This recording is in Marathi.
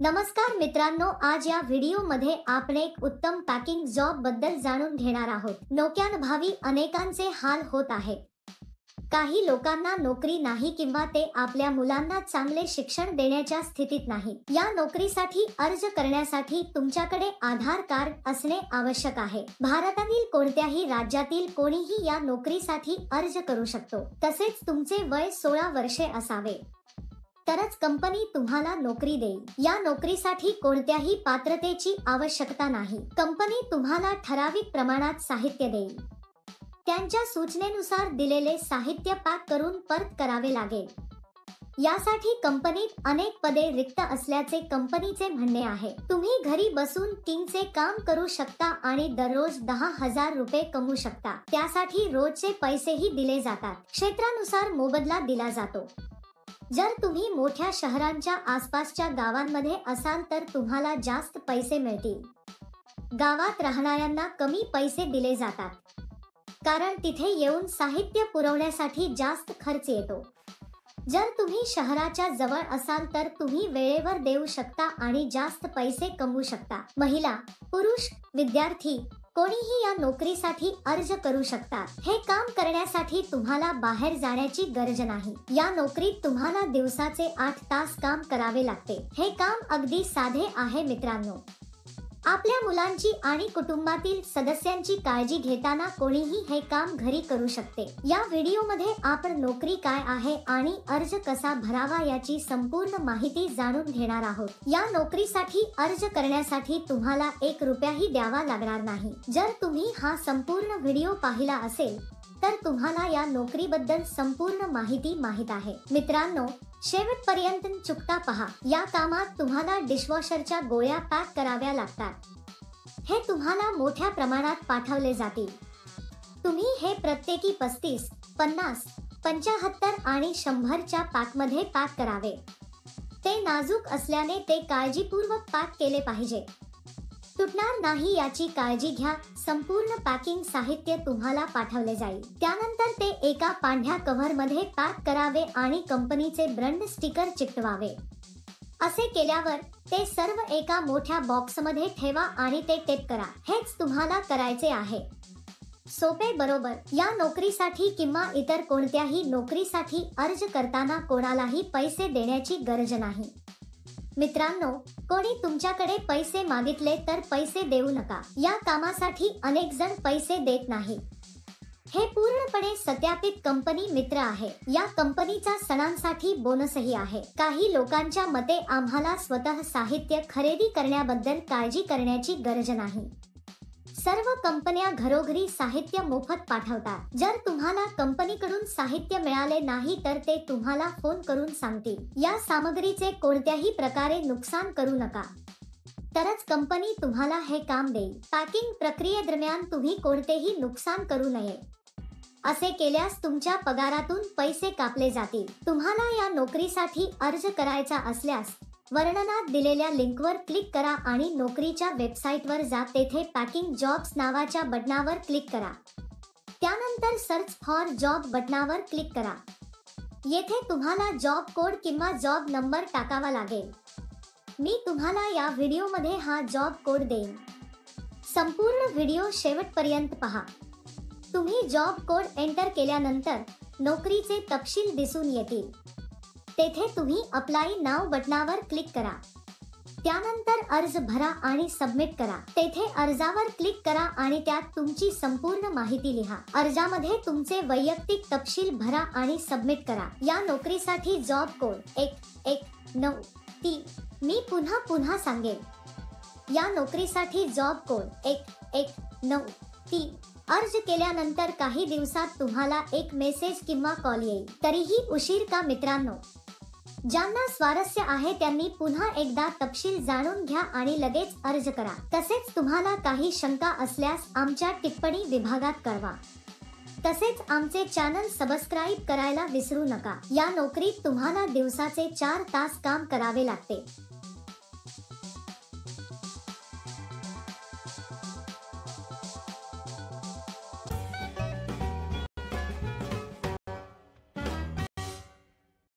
नमस्कार मित्रांनो, आज या व्हिडिओमध्ये आपण एक उत्तम पॅकिंग जॉब बद्दल जाणून घेणार आहोत. नोकऱ्यांअभावी अनेकांचे हाल होत आहे. काही लोकांना नोकरी नाही किंवा ते आपल्या मुलांना चांगले शिक्षण देण्याच्या स्थितीत नाही. या नोकरीसाठी अर्ज करण्यासाठी तुमच्याकडे आधार कार्ड असणे आवश्यक आहे. भारतातील कोणत्याही राज्यातील कोणीही या नोकरीसाठी अर्ज करू शकतो. तसेच तुमचे वय 16 वर्षे असावे, तरच कंपनी तुम्हाला नोकरी देईल. या नोकरीसाठी कोणत्याही पात्रतेची आवश्यकता नाही. कंपनी तुम्हाला ठराविक प्रमाणात साहित्य देईल. त्यांच्या सूचनेनुसार दिलेले साहित्य पॅक करून परत करावे लागेल. यासाठी कंपनीत अनेक पदे रिक्त असल्याचे कंपनीचे म्हणणे आहे. तुम्ही घरी बसून 3 चे काम करू शकता आणि दररोज 10,000 रुपये कमवू शकता. त्यासाठी रोजचे पैसेही दिले जातात. क्षेत्रानुसार मोबदला दिला जातो. जर तुम्ही मोठ्या शहरांच्या आसपासच्या गावांमध्ये असाल तर तुम्हाला जास्त पैसे मिळतील. गावात राहणाऱ्यांना कमी पैसे दिले जातात, कारण तिथे येऊन साहित्य पुरवण्यासाठी जास्त खर्च येतो. जर तुम्ही शहराच्या जवळ असाल तर तुम्ही वेळेवर देऊ शकता आणि जास्त पैसे कमवू शकता. महिला, पुरुष, विद्यार्थी कोणीही या नोकरीसाठी अर्ज करू शकतात. हे काम करण्यासाठी तुम्हाला बाहेर जाण्याची गरज नाही. या नोकरीत तुम्हाला दिवसाचे 8 तास काम करावे लागते. हे काम अगदी साधे आहे मित्रांनो. आपल्या मुलांची आणि कुटुंबातील सदस्यांची काळजी घेताना कोणीही हे काम घरी करू शकते. या व्हिडिओमध्ये आपण नोकरी काय आहे आणि अर्ज कसा भरावा याची संपूर्ण माहिती जाणून घेणार आहोत. या नोकरीसाठी अर्ज करण्यासाठी तुम्हाला 1 रुपयाही द्यावा लागणार नाही. जर तुम्ही हा संपूर्ण व्हिडिओ पाहिला असेल तर तुम्हाला या नोकरीबद्दल संपूर्ण माहिती माहित आहे. मित्रांनो, शेवटपर्यंत चुकता पहा. या कामात तुम्हाला डिशवॉशरच्या गोळ्या पॅक कराव्या लागतात. हे तुम्हाला मोठ्या प्रमाणात पाठवले जातील. तुम्ही हे प्रत्येकी 35, 50, 75 आणि 100च्या पॅकमध्ये पॅक करावे. ते नाजूक असल्याने ते काळजीपूर्वक पॅक केले पाहिजे. तुटणार नाही याची काळजी घ्या. संपूर्ण पॅकिंग साहित्य तुम्हाला पाठवले जाईल. त्यानंतर ते एका पांढऱ्या कव्हरमध्ये पॅक करावे आणि कंपनीचे ब्रँड स्टिकर चिकटवावे. असे केल्यावर ते सर्व एका मोठ्या बॉक्समध्ये ठेवा आणि ते टेप करा. हेच तुम्हाला करायचे आहे. सोपे बरोबर? या नोकरीसाठी किंवा इतर कोणत्याही नोकरीसाठी अर्ज करताना कोणालाही पैसे देण्याची गरज नाही. मित्रांनो, कोणी तुमच्याकडे पैसे मागितले तर पैसे देऊ नका. या कामासाठी अनेक जण पैसे देत नाही. हे पूर्णपणे सत्यापित कंपनी मित्र आहे. या कंपनीचा सणांसाठी बोनसही आहे. काही लोकांच्या मते आम्हाला स्वतः साहित्य खरेदी करण्याबद्दल काळजी करण्याची गरज नाही. सर्व कंपन्या घरोघरी साहित्य मोफत पाठवतात. जर तुम्हाला कंपनीकडून साहित्य मिळाले नाही तर ते तुम्हाला फोन करून सांगतील. या सामग्रीचे कोणत्याही प्रकारे नुकसान करू नका, तरच कंपनी तुम्हाला हे काम देईल. पॅकिंग प्रक्रियेदरम्यान तुम्ही कोणतेही नुकसान करू नये. असे केल्यास तुमच्या पगारातून पैसे कापले जातील. तुम्हाला या नोकरीसाठी अर्ज करायचा असल्यास वर्णनात दिलेल्या लिंकवर क्लिक करा आणि नोकरीच्या वेबसाईटवर जा. तेथे पॅकिंग जॉब्स नावाच्या बटनावर क्लिक करा. त्यानंतर सर्च फॉर जॉब बटनावर क्लिक करा. येथे तुम्हाला जॉब कोड किंवा जॉब नंबर टाकावा लागेल. मी तुम्हाला या व्हिडिओमध्ये हा जॉब कोड देईन. संपूर्ण व्हिडिओ शेवटपर्यंत पहा. तुम्ही जॉब कोड एंटर केल्यानंतर नोकरीचे तपशील दिसून येतील. तेथे तुम्ही अप्लाय नाव बटनावर क्लिक करा. त्यानंतर अर्ज भरा आणि सबमिट करा. तेथे अर्जावर क्लिक करा आणि त्यात तुमची संपूर्ण माहिती लिहा. अर्जामध्ये तुमचे वैयक्तिक तपशील भरा आणि सबमिट करा. या नोकरीसाठी जॉब कोड 1193. मी पुन्हा सांगेन. या नोकरीसाठी जॉब कोड 1193. अर्ज केल्यानंतर काही दिवसात तुम्हाला एक मेसेज किंवा कॉल येईल. तरीही उशीर का मित्रांनो? ज्यांना स्वारस्य आहे त्यांनी पुन्हा एकदा तपशील जाणून घ्या आणि लगेच अर्ज करा. तसेच तुम्हाला काही शंका असल्यास आमच्या टिप्पणी विभागात कळवा. तसेच आमचे चॅनल सबस्क्राईब करायला विसरू नका. या नोकरीत तुम्हाला दिवसाचे 4 तास काम करावे लागते.